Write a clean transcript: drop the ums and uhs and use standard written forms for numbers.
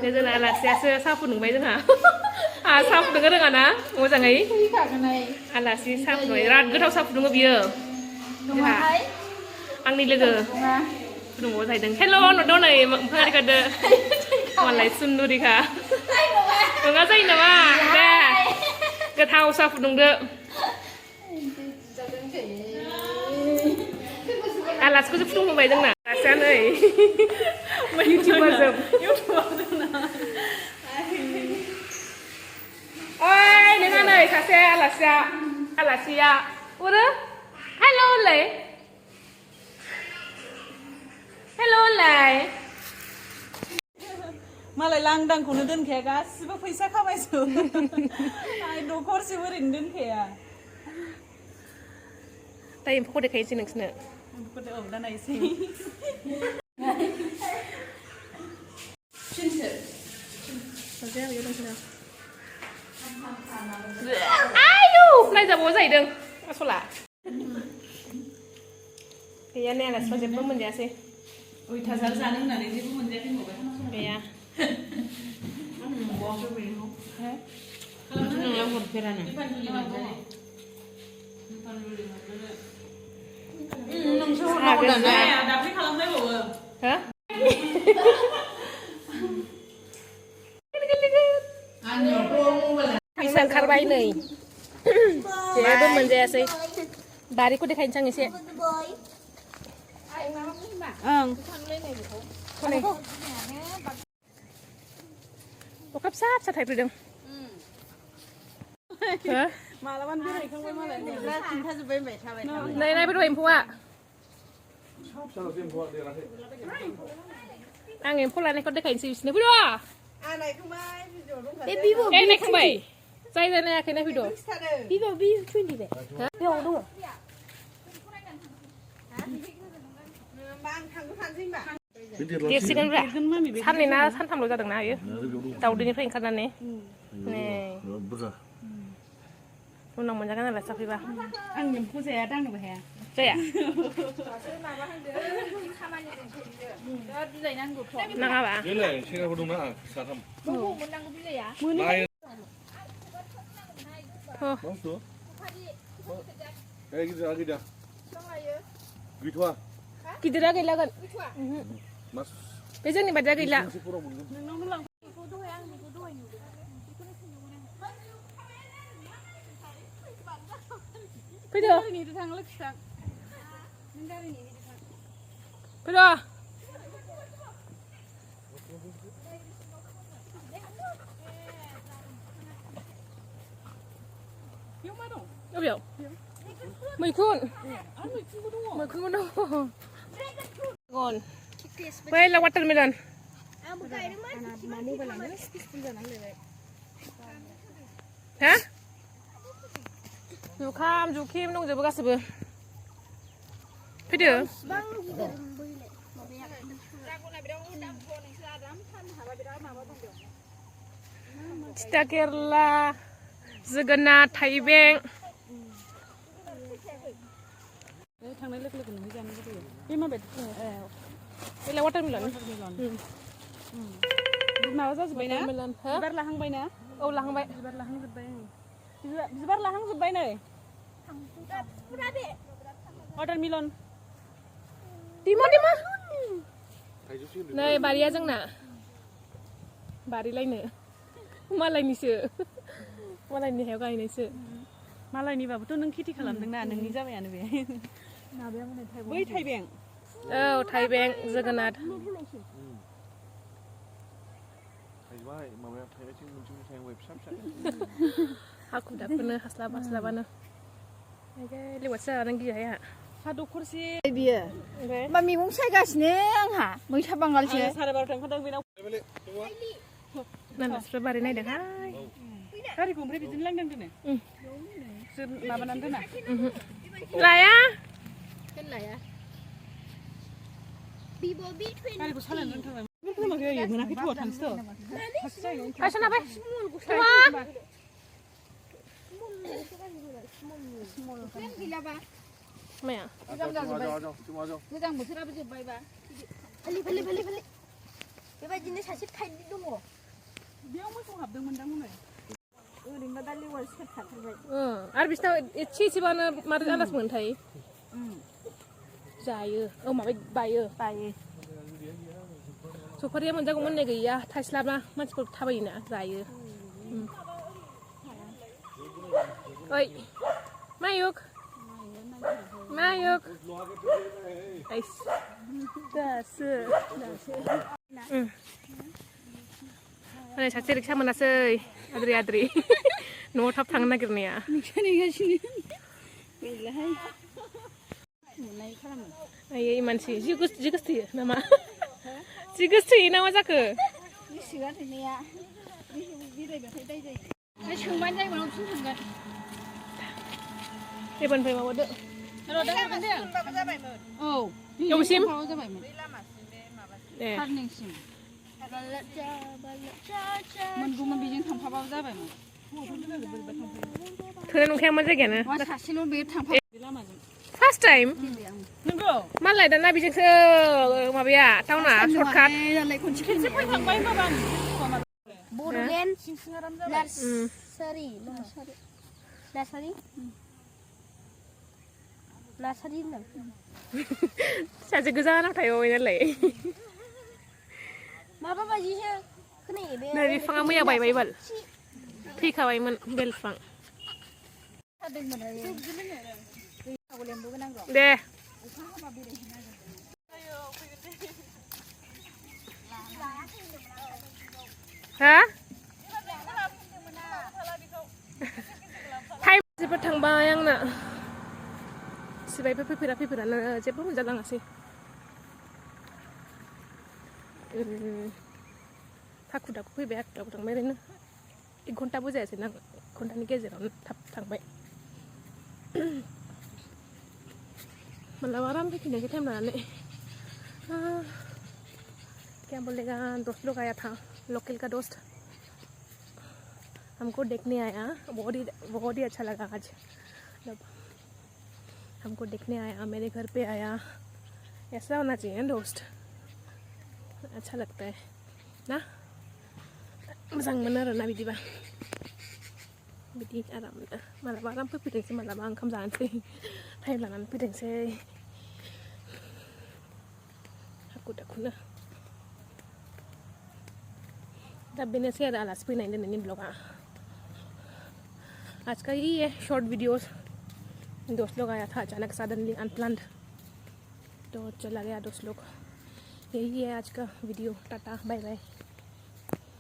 ดี๋ยวजोंना आलासियासो साहा फुदुंबाय जोंहा साहा फुदुंनो रोङा ना मोजाङै आलासि साहा फुदुंबाय बिराद गोथाव साहा फुदुङो बियो जोंहा आंनि लोगो फुदुंबाव जाहैदों हेल' न'दौ नै ओमफ्राय गादो मालाय सुन्दुरिखा नङा जायो नामा दे गोथाव साहा फुदुंदो आलासिखौसो फुदुंहोबाय जोंना आलासिया नै इउटिउबारजों ओइ नोंहा नै सासे आलासिया उरो हेल' होनलाय हेल' होनलाय मालाय लांदांखौनो दोनखाया गासिबो फैसा खामायजोबो न'खरसेबो ओरैनो दोनखाया दा एम्फौखौ देखायनोसै नोंसोरनो औ दा नायसै आयु नायजाबावो जाहैदों आसला गैया नै आलासिफ्रा जेबो मोनजायासै अयथासार जानो होननानै जेबो मोनजायाखै होनबावबाय गैया दाख्लै खालामनायबावो फैसा ओंखारबाय नै जेबो मोनजायासै बारिखौ देखायनोसै आं एसे अखा फिसा फिसा थाइफ्रिदों मालाबानो बेरायखांबाय मालाय खिन्थाजोब्बाय होनबाय थाबाय नै नायफैद' एम्फौआ आं एम्फौ लानायखौ देखायनोसै बिसोरनो फैद' नायखांबाय जाय नायाखै नायफैद' देरसिगोन ब्रा साननै ना सानथामल' जादोंना आयो दाउदैनिफ्राय ओंखारनानै उनाव मोनजागोन आलासि जाफैबा आं एम्फौ जाया दांनोबो हाया जाया नाङाबा गिदिरा गैलागोन बे जोंनि बादिया गैला फैदो फैदो अबेयाव मैखुन मैखुनबो दङ बै ला वाटारमेलन हा जुखाम जुखिम दंजोबो गासैबो फैदो थिथा केरला जोगोनार थाइबें थांनाय लोगो लोगो नोंनि जानो लुबैयो बे माबायदि बेलाय वाटारमेलन माबा जाजोब्बाय ना बिबार लाहांबाय ना औ लाहांबाय बिबार लाहांजोब्बाय बिबार लाहांजोब्बाय नै वाटारमेलन दिमा नै बारिया जोंना बारिलायनो मालायनिसो मालायनि हायाव गायनायसो मालायनिबाबोथ' नों खेथि खालामदोंना नोंनि जाबायानो बे बै थाइबें औ थाइबें जोगोनार हाखु दाखुनो हास्लाबानो लेवारसो जादों गियाहाय आंहा हा दखरसे बियो होमबा मैगं सायगासिनो आंहा मैथा बांगालसो 12:30 ओंखारदों बेनाव नालासिफ्रा बारि नायदोंहाय गारिखौ ओमफ्राय बिदिनो लांदां दोनो माबानानै दोना लाया गारिखौ सालायनो रोंथारबाय मोनाखै थ'आ थांसैथ' खायसनाबै माया गोजां बोथोराबो जोब्बायबा बेबायदिनो सासे फाइलि दङ बेयाव मोसौ हाबदोंमोन दां हनै ओरैनो दा लेवार सेरखाथारबाय आरो बिसिनाव एसे एसेबानो माथो आन्दाज मोनथाय जायो माबा बायो सफारिया मोनजागौमोन नै गैया थाइस्लाबा मानसिफोर थाबायोना जायो ओइ मायुक दासो सासे रिक्सा मोनासै आद्रि न'आव थाब थांनो नागिरनाया नेगासिनो गैलाहाय मोननाय खालामो आयै मानसि जि गोसोथोयो नामा जि गोसोथोयो नामा जाखो गोसोआ थैनाया बेरायबाथाय दाय जायो सोंबानो जायो उनाव फिन थांगोन एबारनिफ्राय माबादो र' दा हरगोन दे औ बबेसिम जाबायमोन दे टार्निंसिम मोनगौमोन बेजों थांफाबाबो जाबायमोन थोनाय नंखायामोन जायगायानो सासेल' बे थांफा लामाजों फार्स्ट टाइम नंगौ मालाय दाना बेजोंसो माबाया टाउना सर्टकाट खेबसे फैखांबाय होनबाबा बड'लेण्ड नार्सारि होनदों सासे गोजानाव थायो नालाय माबा बायदिसो खोनायो बे नै बिफाङा मैया बायबाय बाल थैखाबायमोन बेल बिफां दे हा टाइम जेबो थांबाय आंना सिबायबो फैफेरानो जेबो मोनजालाङासै थाखु दाखु फैबाय हाखु दाखु थांबाय ओरैनो 1 घन्टाबो जायासै ना 1 घन्टानि गेजेरावनो थाब थांबाय मालाबा आराम फैफिननायसै टाइम लानानै क्या बोलेगा दोस्त लोग आया था लोकल का दोस्त हमको देखने आया बहुत ही अच्छा लगा आज जब हमको देखने आया मेरे घर पे आया ऐसा होना चाहिए दोस्त अच्छा लगता है ना मोजां मोनो आरोना बिदिबा बिदि आराम मालाबा आराम फैफिनसै मालाबा ओंखाम जानोसै टाइम लानानै फैथोंसै हाखु दाखुनो दा बेनोसै आरो आलासि फैनाय दिनैनि ब्लगा आज का यही है शॉर्ट वीडियोस दोस्त लोग आया था अचानक सडनली अनप्लान्ड तो चला गया दोस्त लोग यही है आज का वीडियो टाटा बाय बाय